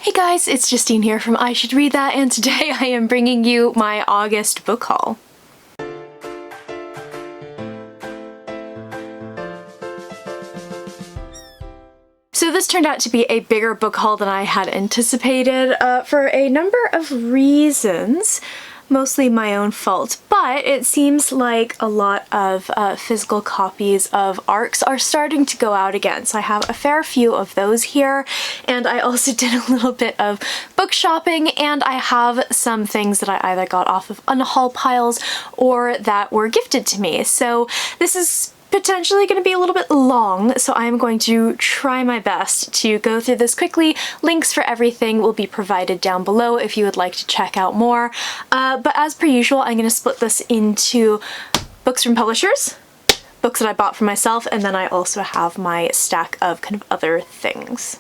Hey guys, it's Justine here from I Should Read That, and today I am bringing you my August book haul. So this turned out to be a bigger book haul than I had anticipated for a number of reasons. Mostly my own fault, but it seems like a lot of physical copies of ARCs are starting to go out again, so I have a fair few of those here, and I also did a little bit of book shopping, and I have some things that I either got off of unhaul piles or that were gifted to me. So this is potentially going to be a little bit long, so I'm going to try my best to go through this quickly. Links for everything will be provided down below if you would like to check out more. But as per usual, I'm going to split this into books from publishers, books that I bought for myself, and then I also have my stack of kind of other things.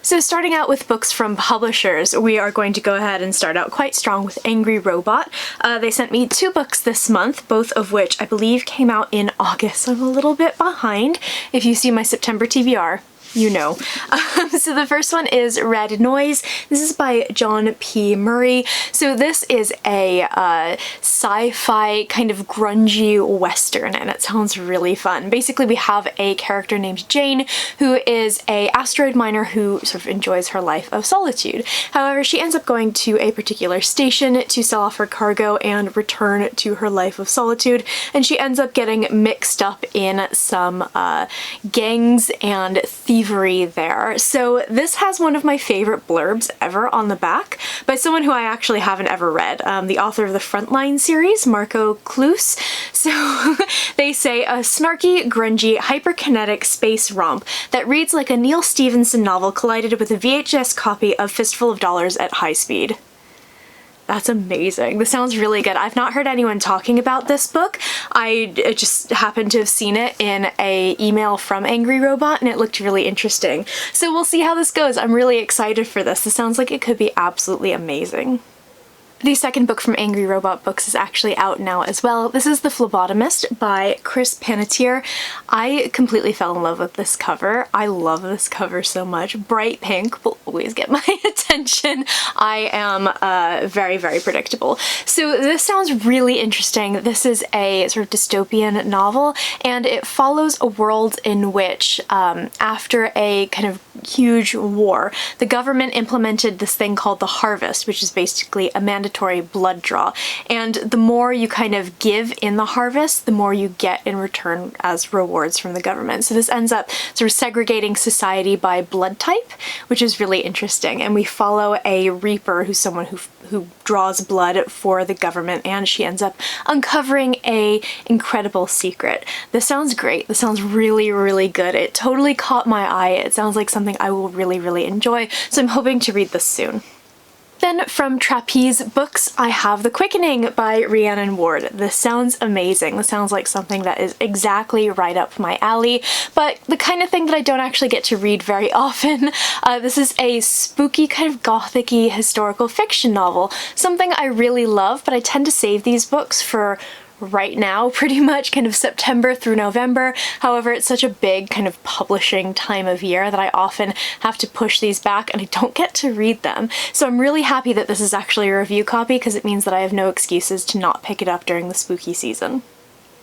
So starting out with books from publishers, we are going to go ahead and start out quite strong with Angry Robot. They sent me 2 books this month, both of which I believe came out in August. I'm a little bit behind. If you see my September TBR, you know. So the first one is Red Noise. This is by John P. Murray. So this is a sci-fi kind of grungy western, and it sounds really fun. Basically, we have a character named Jane who is a asteroid miner who sort of enjoys her life of solitude. However, she ends up going to a particular station to sell off her cargo and return to her life of solitude, and she ends up getting mixed up in some gangs and thievery there. So this has one of my favorite blurbs ever on the back by someone who I actually haven't ever read, the author of the Frontline series, Marco Cluse. So they say, a snarky, grungy, hyperkinetic space romp that reads like a Neil Stephenson novel collided with a VHS copy of Fistful of Dollars at high speed. That's amazing. This sounds really good. I've not heard anyone talking about this book. I just happened to have seen it in an email from Angry Robot, and it looked really interesting. So we'll see how this goes. I'm really excited for this. This sounds like it could be absolutely amazing. The second book from Angry Robot Books is actually out now as well. This is The Phlebotomist by Chris Panettiere. I completely fell in love with this cover. I love this cover so much. Bright pink will always get my attention. I am very, very predictable. So this sounds really interesting. This is a sort of dystopian novel, and it follows a world in which after a kind of huge war, the government implemented this thing called the Harvest, which is basically a mandatory blood draw, and the more you kind of give in the harvest, the more you get in return as rewards from the government. So this ends up sort of segregating society by blood type, which is really interesting, and we follow a reaper who's someone who draws blood for the government, and she ends up uncovering a incredible secret. This sounds great. This sounds really, really good. It totally caught my eye. It sounds like something I will really, really enjoy, so I'm hoping to read this soon. Then from Trapeze Books, I have The Quickening by Rhiannon Ward. This sounds amazing. This sounds like something that is exactly right up my alley, but the kind of thing that I don't actually get to read very often. This is a spooky kind of gothic-y historical fiction novel, something I really love, but I tend to save these books for right now, pretty much kind of September through November. However, it's such a big kind of publishing time of year that I often have to push these back and I don't get to read them. So I'm really happy that this is actually a review copy, because it means that I have no excuses to not pick it up during the spooky season.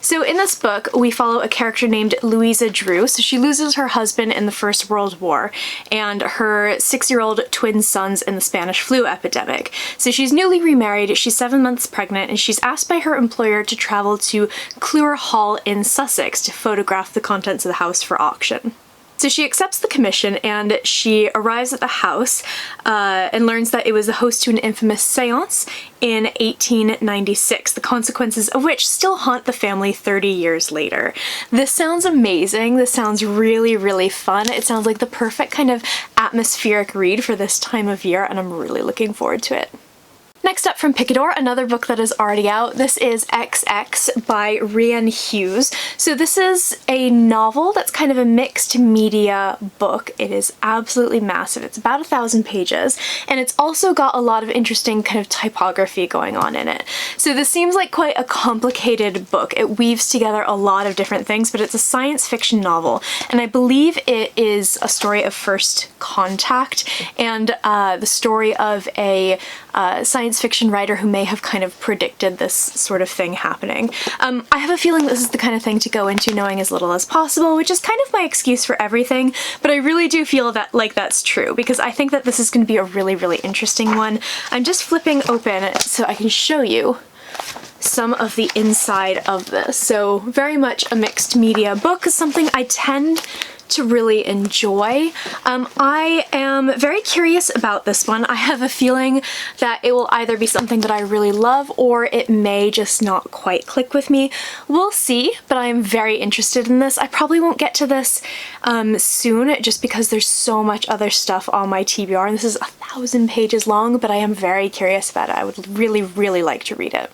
So in this book, we follow a character named Louisa Drew. So she loses her husband in the First World War and her 6-year-old twin sons in the Spanish flu epidemic. So she's newly remarried, she's 7 months pregnant, and she's asked by her employer to travel to Clewar Hall in Sussex to photograph the contents of the house for auction. So she accepts the commission, and she arrives at the house and learns that it was the host to an infamous seance in 1896, the consequences of which still haunt the family 30 years later. This sounds amazing. This sounds really, really fun. It sounds like the perfect kind of atmospheric read for this time of year, and I'm really looking forward to it. Next up from Picador, another book that is already out. This is XX by Rian Hughes. So this is a novel that's kind of a mixed media book. It is absolutely massive. It's about 1,000 pages, and it's also got a lot of interesting kind of typography going on in it. So this seems like quite a complicated book. It weaves together a lot of different things, but it's a science fiction novel, and I believe it is a story of first contact and the story of a science fiction writer who may have kind of predicted this sort of thing happening. I have a feeling this is the kind of thing to go into knowing as little as possible, which is kind of my excuse for everything, but I really do feel that like that's true, because I think that this is going to be a really, really interesting one. I'm just flipping open so I can show you some of the inside of this. So very much a mixed media book, something I tend to really enjoy. I am very curious about this one. I have a feeling that it will either be something that I really love or it may just not quite click with me. We'll see, but I am very interested in this. I probably won't get to this soon just because there's so much other stuff on my TBR, and this is 1,000 pages long, but I am very curious about it. I would really, really like to read it.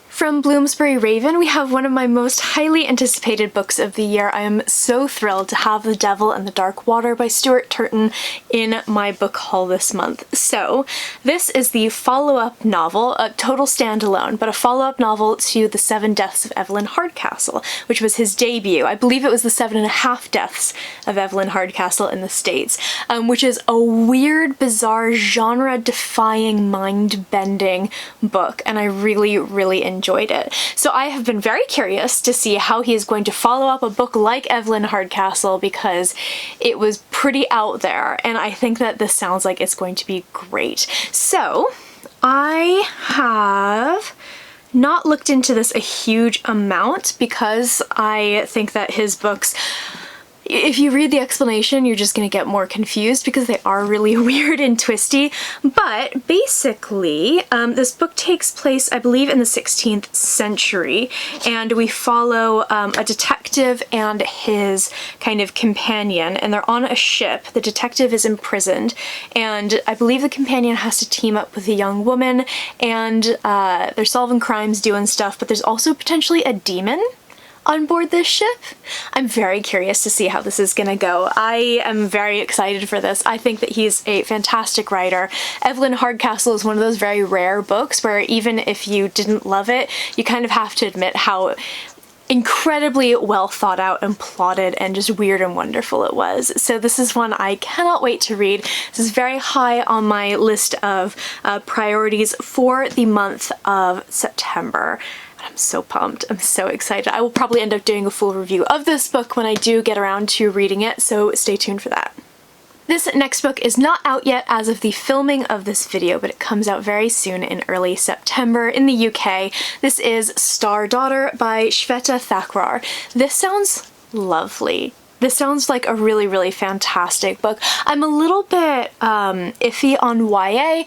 From Bloomsbury-Raven, we have one of my most highly anticipated books of the year. I am so thrilled to have The Devil and the Dark Water by Stuart Turton in my book haul this month. So this is the follow-up novel, a total standalone, but a follow-up novel to The 7 Deaths of Evelyn Hardcastle, which was his debut. I believe it was The 7.5 Deaths of Evelyn Hardcastle in the States, which is a weird, bizarre, genre-defying, mind-bending book, and I really, really enjoyed it. So I have been very curious to see how he is going to follow up a book like Evelyn Hardcastle, because it was pretty out there, and I think that this sounds like it's going to be great. So I have not looked into this a huge amount because I think that his books, if you read the explanation, you're just going to get more confused because they are really weird and twisty. But basically, this book takes place, I believe, in the 16th century, and we follow a detective and his kind of companion, and they're on a ship. The detective is imprisoned, and I believe the companion has to team up with a young woman, and they're solving crimes, doing stuff, but there's also potentially a demon on board this ship. I'm very curious to see how this is gonna go. I am very excited for this. I think that he's a fantastic writer. Evelyn Hardcastle is one of those very rare books where even if you didn't love it, you kind of have to admit how incredibly well thought out and plotted and just weird and wonderful it was. So this is one I cannot wait to read. This is very high on my list of priorities for the month of September. I'm so pumped. I'm so excited. I will probably end up doing a full review of this book when I do get around to reading it, so stay tuned for that. This next book is not out yet as of the filming of this video, but it comes out very soon in early September in the UK. This is Star Daughter by Shweta Thakrar. This sounds lovely. This sounds like a really, really fantastic book. I'm a little bit iffy on YA.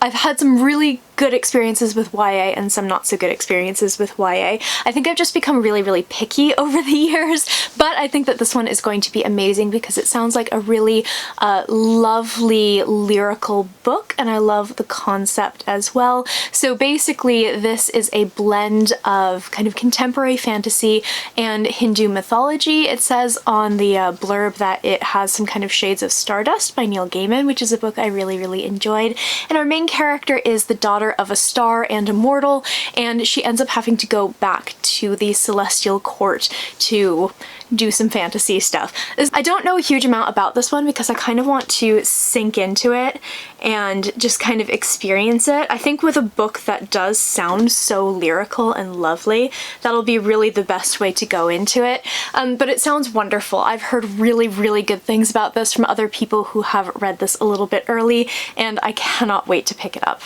I've had some really good experiences with YA and some not so good experiences with YA. I think I've just become really, really picky over the years, but I think that this one is going to be amazing because it sounds like a really lovely lyrical book, and I love the concept as well. So basically this is a blend of kind of contemporary fantasy and Hindu mythology. It says on the blurb that it has some kind of shades of Stardust by Neil Gaiman, which is a book I really, really enjoyed. And our main character is the daughter of a star and a mortal, and she ends up having to go back to the celestial court to do some fantasy stuff. I don't know a huge amount about this one because I kind of want to sink into it and just kind of experience it. I think with a book that does sound so lyrical and lovely, that'll be really the best way to go into it. But it sounds wonderful. I've heard really, really good things about this from other people who have read this a little bit early, and I cannot wait to pick it up.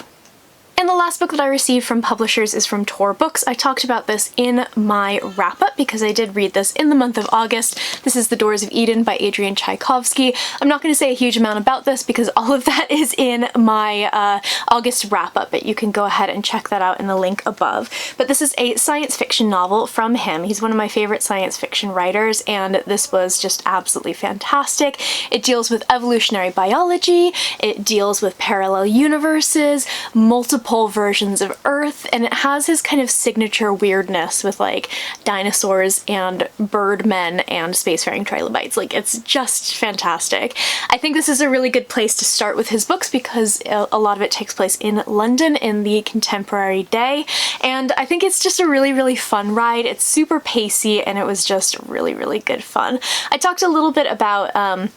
And the last book that I received from publishers is from Tor Books. I talked about this in my wrap-up because I did read this in the month of August. This is The Doors of Eden by Adrian Tchaikovsky. I'm not going to say a huge amount about this because all of that is in my August wrap-up, but you can go ahead and check that out in the link above. But this is a science fiction novel from him. He's one of my favorite science fiction writers, and this was just absolutely fantastic. It deals with evolutionary biology, it deals with parallel universes, multiple versions of Earth, and it has his kind of signature weirdness with like dinosaurs and birdmen and spacefaring trilobites. Like, it's just fantastic. I think this is a really good place to start with his books because a lot of it takes place in London in the contemporary day, and I think it's just a really, really fun ride. It's super pacey, and it was just really, really good fun. I talked a little bit about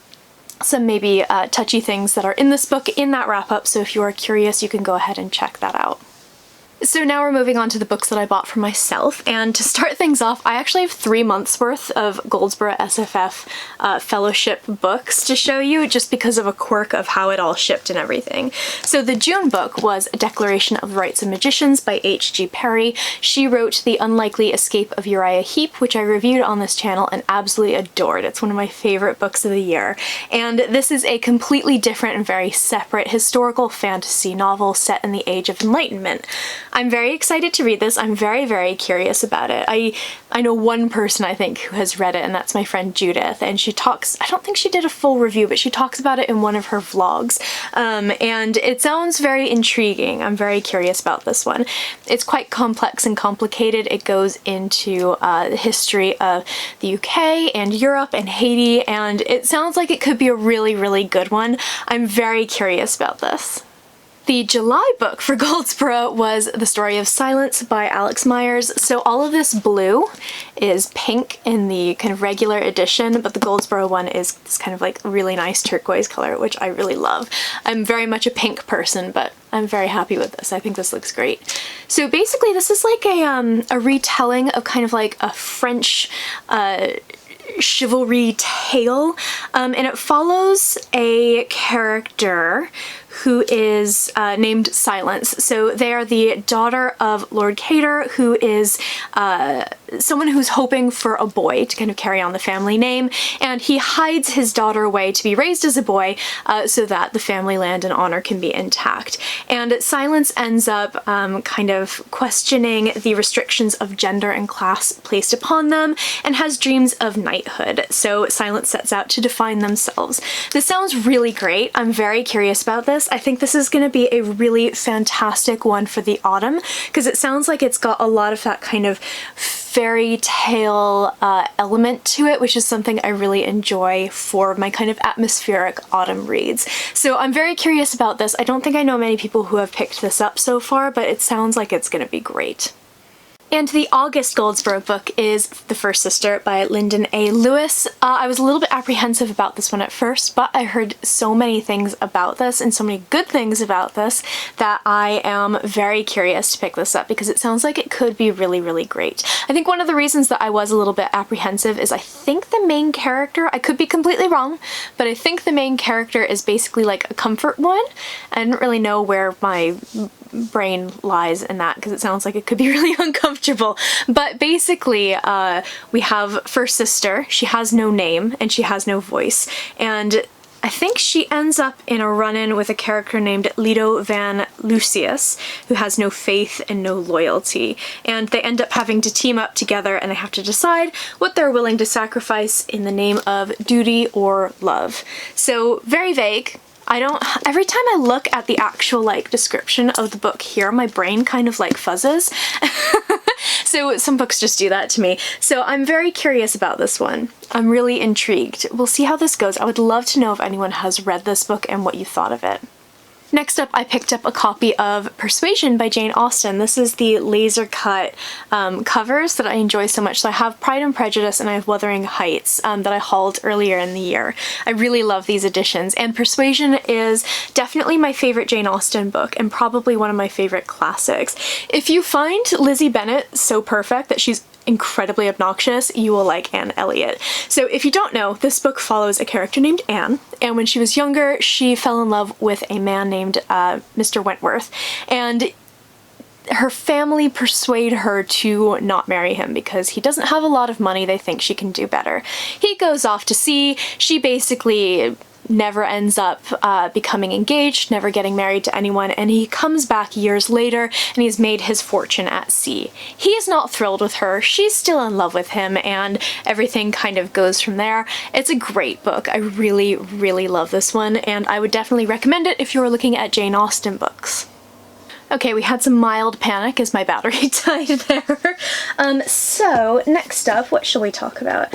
some maybe touchy things that are in this book in that wrap-up, so if you are curious, you can go ahead and check that out. So now we're moving on to the books that I bought for myself, and to start things off, I actually have 3 months worth of Goldsboro SFF Fellowship books to show you just because of a quirk of how it all shipped and everything. So the June book was A Declaration of the Rights of Magicians by H.G. Perry. She wrote The Unlikely Escape of Uriah Heep, which I reviewed on this channel and absolutely adored. It's one of my favorite books of the year. And this is a completely different and very separate historical fantasy novel set in the Age of Enlightenment. I'm very excited to read this. I'm very, very curious about it. I know one person, I think, who has read it, and that's my friend Judith, and she talks, I don't think she did a full review, but she talks about it in one of her vlogs, and it sounds very intriguing. I'm very curious about this one. It's quite complex and complicated. It goes into the history of the UK and Europe and Haiti, and it sounds like it could be a really, really good one. I'm very curious about this. The July book for Goldsboro was The Story of Silence by Alex Myers. So all of this blue is pink in the kind of regular edition, but the Goldsboro one is this kind of like really nice turquoise color, which I really love. I'm very much a pink person, but I'm very happy with this. I think this looks great. So basically this is like a retelling of kind of like a French chivalry tale, and it follows a character who is named Silence. So they are the daughter of Lord Cater, who is someone who's hoping for a boy to kind of carry on the family name, and he hides his daughter away to be raised as a boy so that the family land and honor can be intact. And Silence ends up kind of questioning the restrictions of gender and class placed upon them and has dreams of knighthood. So Silence sets out to define themselves. This sounds really great. I'm very curious about this. I think this is going to be a really fantastic one for the autumn because it sounds like it's got a lot of that kind of fairy tale element to it, which is something I really enjoy for my kind of atmospheric autumn reads. So I'm very curious about this. I don't think I know many people who have picked this up so far, but it sounds like it's going to be great. And the August Goldsboro book is The First Sister by Lyndon A. Lewis. I was a little bit apprehensive about this one at first, but I heard so many things about this and so many good things about this that I am very curious to pick this up because it sounds like it could be really, really great. I think one of the reasons that I was a little bit apprehensive is I think the main character, I could be completely wrong, but I think the main character is basically like a comfort one. I didn't really know where my brain lies in that because it sounds like it could be really uncomfortable. But basically, we have First Sister. She has no name and she has no voice. And I think she ends up in a run-in with a character named Leto Van Lucius, who has no faith and no loyalty. And they end up having to team up together and they have to decide what they're willing to sacrifice in the name of duty or love. So very vague. Every time I look at the actual like description of the book here, my brain kind of like fuzzes. So some books just do that to me. So I'm very curious about this one. I'm really intrigued. We'll see how this goes. I would love to know if anyone has read this book and what you thought of it. Next up, I picked up a copy of Persuasion by Jane Austen. This is the laser cut covers that I enjoy so much. So I have Pride and Prejudice and I have Wuthering Heights that I hauled earlier in the year. I really love these editions, and Persuasion is definitely my favorite Jane Austen book and probably one of my favorite classics. If you find Lizzie Bennet so perfect that she's incredibly obnoxious, you will like Anne Elliot. So if you don't know, this book follows a character named Anne, and when she was younger, she fell in love with a man named Mr. Wentworth, and her family persuade her to not marry him because he doesn't have a lot of money. They think she can do better. He goes off to sea. She basically never ends up becoming engaged, never getting married to anyone, and he comes back years later and he's made his fortune at sea. He is not thrilled with her. She's still in love with him, and everything kind of goes from there. It's a great book. I really, really love this one, and I would definitely recommend it if you're looking at Jane Austen books. Okay, we had some mild panic as my battery died there. So next up, what shall we talk about?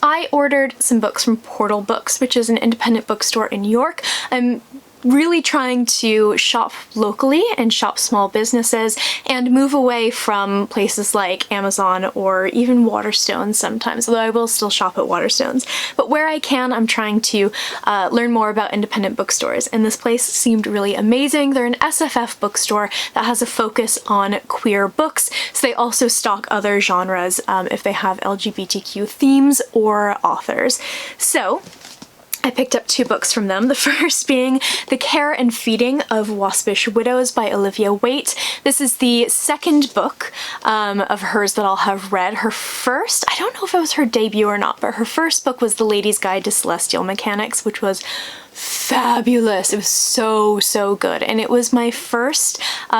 I ordered some books from Portal Books, which is an independent bookstore in New York. I'm really trying to shop locally and shop small businesses and move away from places like Amazon or even Waterstones sometimes, although I will still shop at Waterstones. But where I can, I'm trying to learn more about independent bookstores, and this place seemed really amazing. They're an SFF bookstore that has a focus on queer books, so they also stock other genres if they have LGBTQ themes or authors. So I picked up 2 books from them, the first being The Care and Feeding of Waspish Widows by Olivia Waite. This is the second book of hers that I'll have read. Her first, I don't know if it was her debut or not, but her first book was The Lady's Guide to Celestial Mechanics, which was fabulous. It was so, so good. And it was my first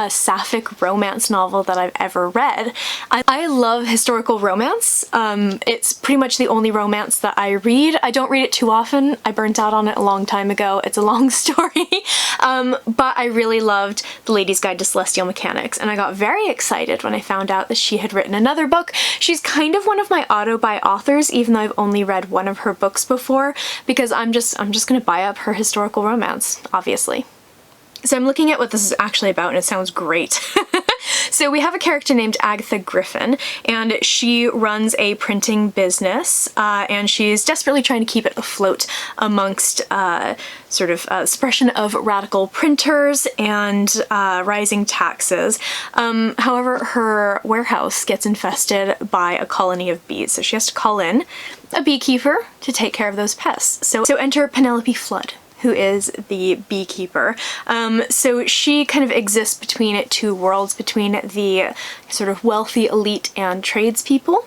sapphic romance novel that I've ever read. I love historical romance. It's pretty much the only romance that I read. I don't read it too often. I burnt out on it a long time ago. It's a long story. But I really loved The Lady's Guide to Celestial Mechanics, and I got very excited when I found out that she had written another book. She's kind of one of my auto-buy authors, even though I've only read one of her books before, because I'm just gonna buy up her historical romance, obviously. So I'm looking at what this is actually about, and it sounds great. So we have a character named Agatha Griffin, and she runs a printing business, and she's desperately trying to keep it afloat amongst suppression of radical printers and rising taxes. However, her warehouse gets infested by a colony of bees, so she has to call in a beekeeper to take care of those pests. So enter Penelope Flood, who is the beekeeper. So she kind of exists between 2 worlds, between the sort of wealthy elite and tradespeople.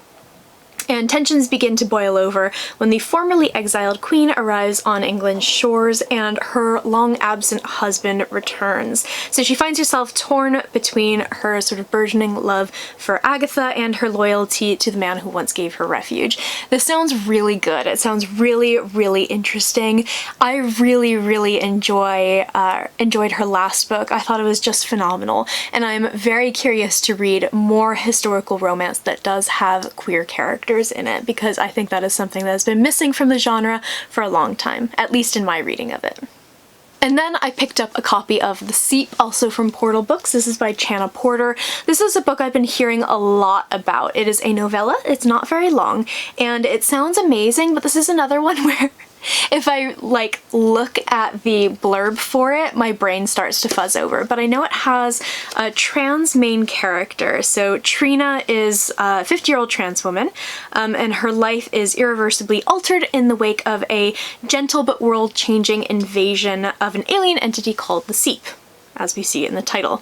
And tensions begin to boil over when the formerly exiled queen arrives on England's shores and her long-absent husband returns. So she finds herself torn between her sort of burgeoning love for Agatha and her loyalty to the man who once gave her refuge. This sounds really good. It sounds really, really interesting. I really, really enjoyed her last book. I thought it was just phenomenal, and I'm very curious to read more historical romance that does have queer characters in it, because I think that is something that has been missing from the genre for a long time, at least in my reading of it. And then I picked up a copy of The Seep, also from Portal Books. This is by Channa Porter. This is a book I've been hearing a lot about. It is a novella, it's not very long, and it sounds amazing, but this is another one where if I look at the blurb for it, my brain starts to fuzz over. But I know it has a trans main character. So Trina is a 50-year-old trans woman, and her life is irreversibly altered in the wake of a gentle but world-changing invasion of an alien entity called the Seep, as we see in the title.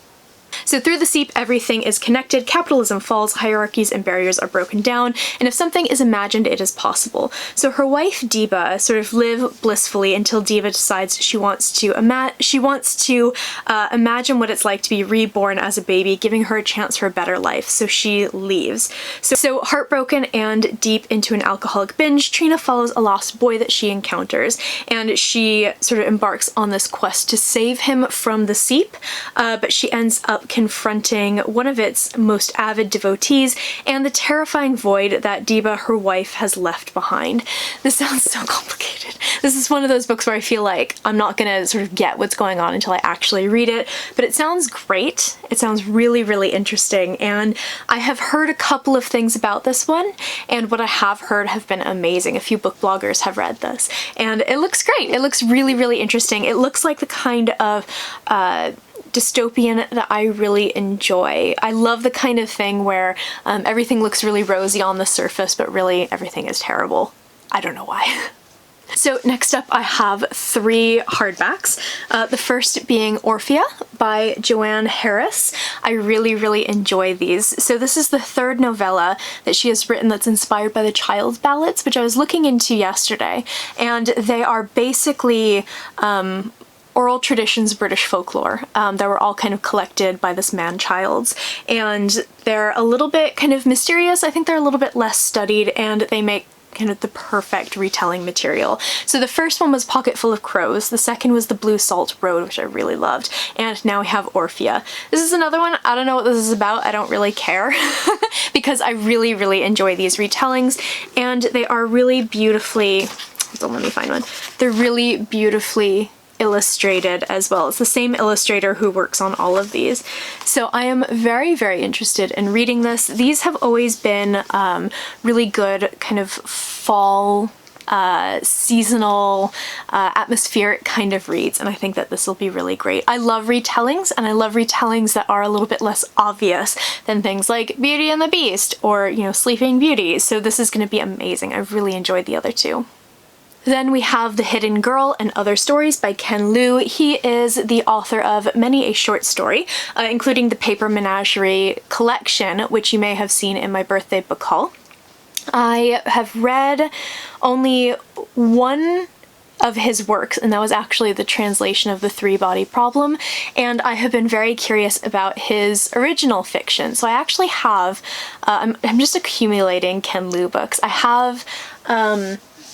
So through the Seep, everything is connected, capitalism falls, hierarchies and barriers are broken down, and if something is imagined, it is possible. So her wife, Diba, sort of live blissfully until Diba decides she wants to imagine what it's like to be reborn as a baby, giving her a chance for a better life, so she leaves. So heartbroken and deep into an alcoholic binge, Trina follows a lost boy that she encounters, and she sort of embarks on this quest to save him from the Seep, but she ends up confronting one of its most avid devotees and the terrifying void that Diba, her wife, has left behind. This sounds so complicated. This is one of those books where I feel like I'm not gonna sort of get what's going on until I actually read it, but it sounds great. It sounds really, really interesting, and I have heard a couple of things about this one, and what I have heard have been amazing. A few book bloggers have read this, and it looks great. It looks really, really interesting. It looks like the kind of dystopian that I really enjoy. I love the kind of thing where everything looks really rosy on the surface, but really everything is terrible. I don't know why. So next up I have 3 hardbacks. The first being Orphea by Joanne Harris. I really enjoy these. So this is the 3rd novella that she has written that's inspired by the Child's Ballads, which I was looking into yesterday, and they are basically oral traditions British folklore that were all kind of collected by this man Childs, and they're a little bit kind of mysterious. I think they're a little bit less studied, and they make kind of the perfect retelling material. So the first one was Pocket Full of Crows, the second was The Blue Salt Road, which I really loved, and now we have Orphea. This is another one, I don't know what this is about, I don't really care, because I really enjoy these retellings, and they are really beautifully, hold on, let me find one, they're really beautifully illustrated as well. It's the same illustrator who works on all of these. So I am very interested in reading this. These have always been really good kind of fall seasonal, atmospheric kind of reads, and I think that this will be really great. I love retellings, and I love retellings that are a little bit less obvious than things like Beauty and the Beast or, you know, Sleeping Beauty. So this is going to be amazing. I've really enjoyed the other 2. Then we have The Hidden Girl and Other Stories by Ken Liu. He is the author of many a short story, including the Paper Menagerie collection, which you may have seen in my birthday book haul. I have read only one of his works, and that was actually the translation of The Three-Body Problem, and I have been very curious about his original fiction. So I actually have, I'm just accumulating Ken Liu books. I have,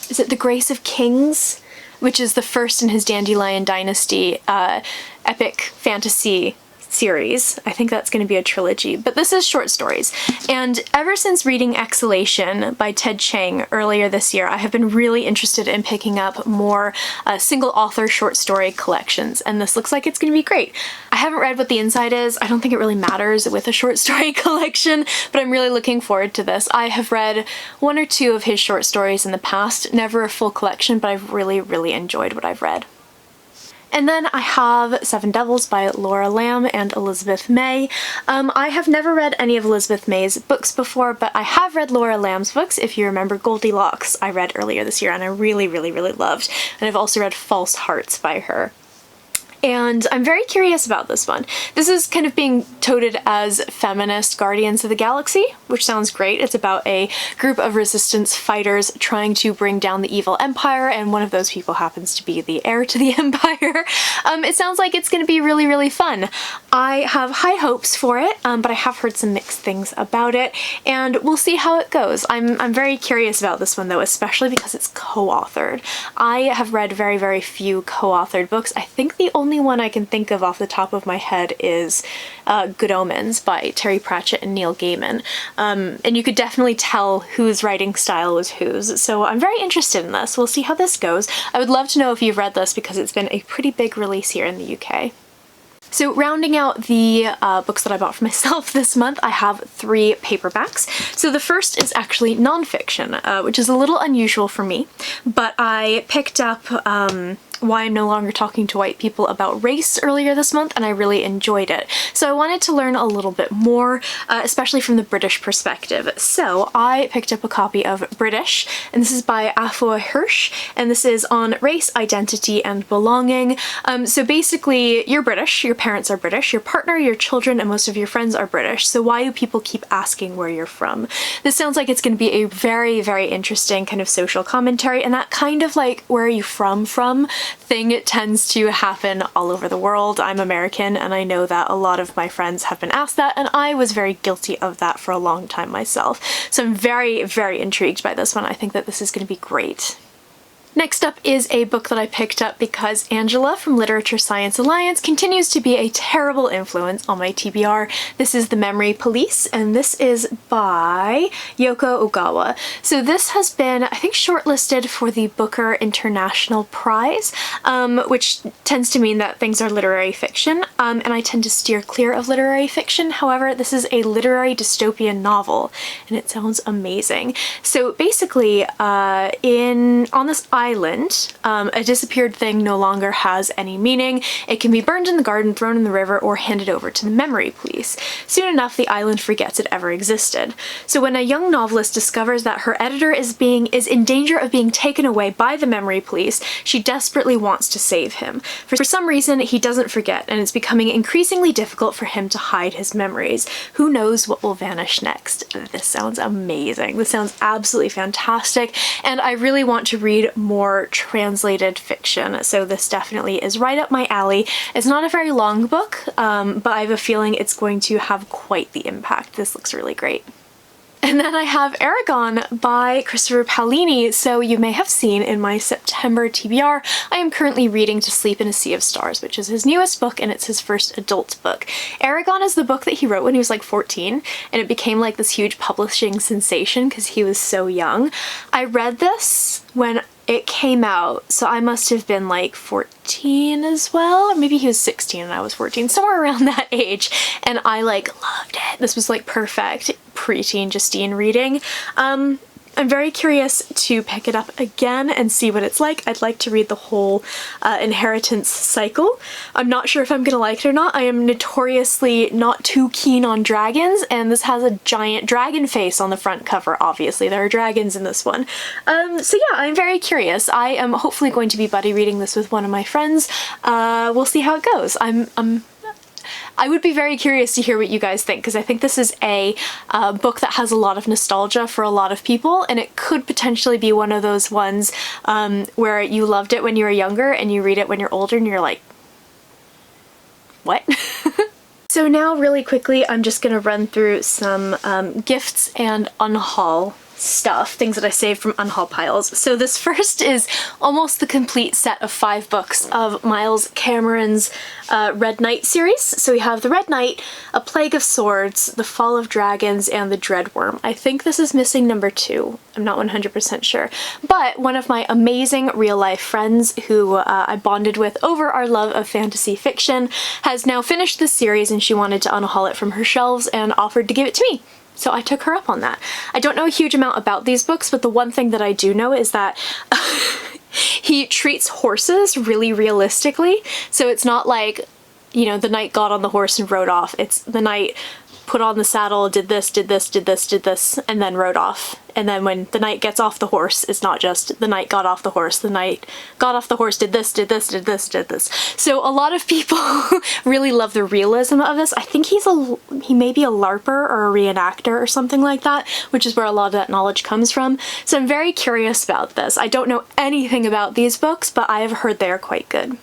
is it The Grace of Kings, which is the first in his Dandelion Dynasty epic fantasy series. I think that's going to be a trilogy, but this is short stories. And ever since reading Exhalation by Ted Chiang earlier this year, I have been really interested in picking up more single author short story collections, and this looks like it's going to be great. I haven't read what the inside is. I don't think it really matters with a short story collection, but I'm really looking forward to this. I have read 1 or 2 of his short stories in the past, never a full collection, but I've really enjoyed what I've read. And then I have Seven Devils by Laura Lamb and Elizabeth May. I have never read any of Elizabeth May's books before, but I have read Laura Lamb's books. If you remember Goldilocks, I read earlier this year, and I really loved. And I've also read False Hearts by her. And I'm very curious about this one. This is kind of being touted as feminist Guardians of the Galaxy, which sounds great. It's about a group of resistance fighters trying to bring down the evil empire, and one of those people happens to be the heir to the empire. It sounds like it's going to be really fun. I have high hopes for it, but I have heard some mixed things about it, and we'll see how it goes. I'm very curious about this one though, especially because it's co-authored. I have read very few co-authored books. I think the only one I can think of off the top of my head is Good Omens by Terry Pratchett and Neil Gaiman. And you could definitely tell whose writing style was whose, so I'm very interested in this. We'll see how this goes. I would love to know if you've read this because it's been a pretty big release here in the UK. So rounding out the books that I bought for myself this month, I have 3 paperbacks. So the first is actually nonfiction, which is a little unusual for me, but I picked up Why I'm No Longer Talking to White People About Race earlier this month, and I really enjoyed it. So I wanted to learn a little bit more, especially from the British perspective. So I picked up a copy of British, and this is by Afua Hirsch, and this is on race, identity, and belonging. So basically, you're British, your parents are British, your partner, your children, and most of your friends are British, so why do people keep asking where you're from? This sounds like it's going to be a very interesting kind of social commentary, and that kind of like, where are you from thing tends to happen all over the world. I'm American, and I know that a lot of my friends have been asked that, and I was very guilty of that for a long time myself. So I'm very intrigued by this one. I think that this is going to be great. Next up is a book that I picked up because Angela from Literature Science Alliance continues to be a terrible influence on my TBR. This is The Memory Police, and this is by Yoko Ogawa. So this has been, I think, shortlisted for the Booker International Prize, which tends to mean that things are literary fiction, and I tend to steer clear of literary fiction. However, this is a literary dystopian novel, and it sounds amazing. So basically, on this island, a disappeared thing no longer has any meaning. It can be burned in the garden, thrown in the river, or handed over to the memory police. Soon enough, the island forgets it ever existed. So when a young novelist discovers that her editor is in danger of being taken away by the memory police, she desperately wants to save him. For some reason, he doesn't forget, and it's becoming increasingly difficult for him to hide his memories. Who knows what will vanish next? This sounds amazing. This sounds absolutely fantastic, and I really want to read more translated fiction, so this definitely is right up my alley. It's not a very long book, but I have a feeling it's going to have quite the impact. This looks really great. And then I have Aragon by Christopher Paolini. So you may have seen in my September TBR, I am currently reading To Sleep in a Sea of Stars, which is his newest book, and it's his first adult book. Aragon is the book that he wrote when he was like 14, and it became like this huge publishing sensation because he was so young. I read this when it came out, so I must have been like 14 as well, or maybe he was 16 and I was 14, somewhere around that age, and I like loved it. This was like perfect preteen Justine reading. I'm very curious to pick it up again and see what it's like. I'd like to read the whole inheritance cycle. I'm not sure if I'm gonna like it or not. I am notoriously not too keen on dragons, and this has a giant dragon face on the front cover, obviously. There are dragons in this one. So yeah, I'm very curious. I am hopefully going to be buddy reading this with one of my friends. We'll see how it goes. I would be very curious to hear what you guys think, because I think this is a book that has a lot of nostalgia for a lot of people, and it could potentially be one of those ones where you loved it when you were younger and you read it when you're older and you're like, what? So now really quickly, I'm just gonna run through some gifts and unhaul stuff, things that I saved from unhaul piles. So this first is almost the complete set of 5 books of Miles Cameron's Red Knight series. So we have The Red Knight, A Plague of Swords, The Fall of Dragons, and The Dreadworm. I think this is missing number 2. I'm not 100% sure. But one of my amazing real-life friends who I bonded with over our love of fantasy fiction has now finished this series, and she wanted to unhaul it from her shelves and offered to give it to me. So I took her up on that. I don't know a huge amount about these books, but the one thing that I do know is that he treats horses really realistically. So it's not like, you know, the knight got on the horse and rode off. It's the knight put on the saddle, did this, did this, did this, did this, and then rode off. And then when the knight gets off the horse, it's not just the knight got off the horse, the knight got off the horse, did this, did this, did this, did this. So a lot of people really love the realism of this. I think he may be a LARPer or a reenactor or something like that, which is where a lot of that knowledge comes from. So I'm very curious about this. I don't know anything about these books, but I have heard they are quite good.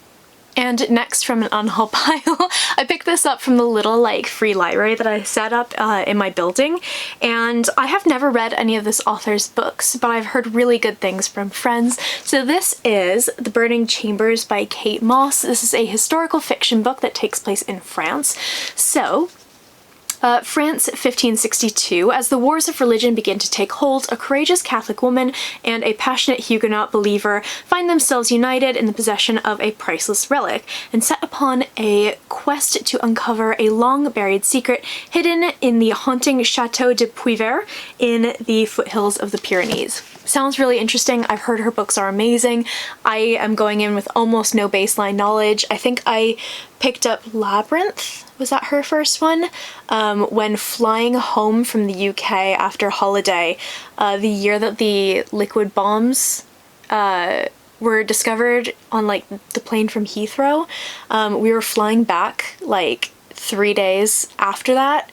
And next, from an unhaul pile, I picked this up from the little like free library that I set up in my building, and I have never read any of this author's books, but I've heard really good things from friends. So this is The Burning Chambers by Kate Moss. This is a historical fiction book that takes place in France. So France 1562. As the wars of religion begin to take hold, a courageous Catholic woman and a passionate Huguenot believer find themselves united in the possession of a priceless relic and set upon a quest to uncover a long-buried secret hidden in the haunting Chateau de Puivert in the foothills of the Pyrenees. Sounds really interesting. I've heard her books are amazing. I am going in with almost no baseline knowledge. I think I picked up Labyrinth, was that her first one? When flying home from the UK after holiday, the year that the liquid bombs were discovered on like the plane from Heathrow. We were flying back like 3 days after that.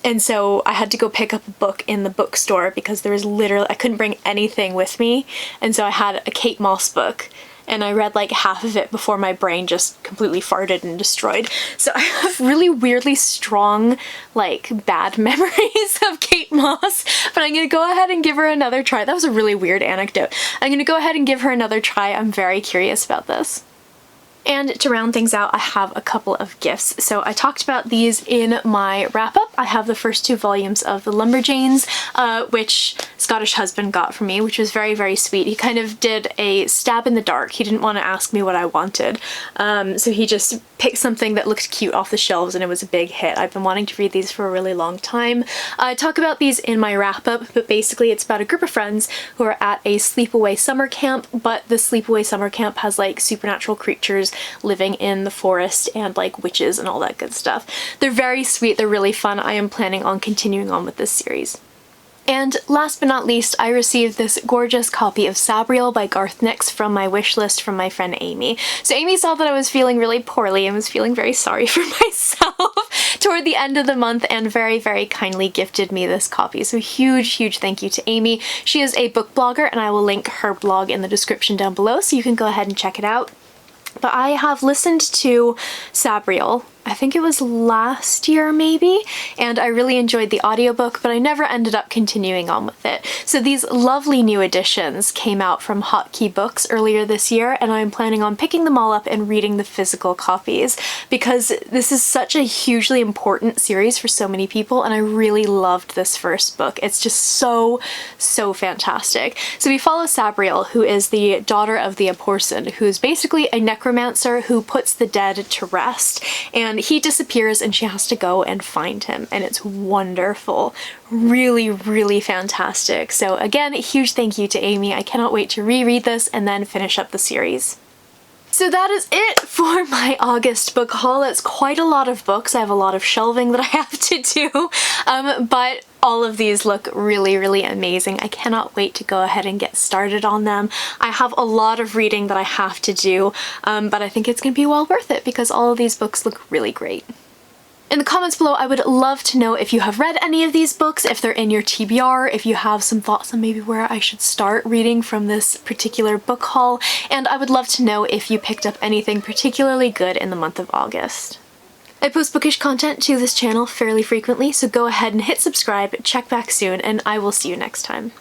And so I had to go pick up a book in the bookstore because there was literally, I couldn't bring anything with me. And so I had a Kate Moss book, and I read like half of it before my brain just completely farted and destroyed. So I have really weirdly strong, like, bad memories of Kate Moss, but I'm gonna go ahead and give her another try. That was a really weird anecdote. I'm gonna go ahead and give her another try. I'm very curious about this. And to round things out, I have a couple of gifts. So I talked about these in my wrap-up. I have the first 2 volumes of the Lumberjanes, which Scottish husband got for me, which was very, very sweet. He kind of did a stab in the dark. He didn't want to ask me what I wanted. So he just picked something that looked cute off the shelves and it was a big hit. I've been wanting to read these for a really long time. I talk about these in my wrap-up, but basically it's about a group of friends who are at a sleepaway summer camp, but the sleepaway summer camp has like supernatural creatures living in the forest and like witches and all that good stuff. They're very sweet, they're really fun. I am planning on continuing on with this series. And last but not least, I received this gorgeous copy of Sabriel by Garth Nix from my wish list from my friend Amy. So Amy saw that I was feeling really poorly and was feeling very sorry for myself toward the end of the month and very, very kindly gifted me this copy. So huge, huge thank you to Amy. She is a book blogger and I will link her blog in the description down below so you can go ahead and check it out. But I have listened to Sabriel, I think it was last year maybe, and I really enjoyed the audiobook, but I never ended up continuing on with it. So these lovely new editions came out from Hotkey Books earlier this year, and I'm planning on picking them all up and reading the physical copies because this is such a hugely important series for so many people, and I really loved this first book. It's just so, so fantastic. So we follow Sabriel, who is the daughter of the Aporson, who's basically a necromancer who puts the dead to rest, and he disappears and she has to go and find him, and it's wonderful. Really, really fantastic. So again, huge thank you to Amy. I cannot wait to reread this and then finish up the series. So that is it for my August book haul. It's quite a lot of books. I have a lot of shelving that I have to do, but all of these look really, really amazing. I cannot wait to go ahead and get started on them. I have a lot of reading that I have to do, but I think it's gonna be well worth it because all of these books look really great. In the comments below, I would love to know if you have read any of these books, if they're in your TBR, if you have some thoughts on maybe where I should start reading from this particular book haul, and I would love to know if you picked up anything particularly good in the month of August. I post bookish content to this channel fairly frequently, so go ahead and hit subscribe, check back soon, and I will see you next time.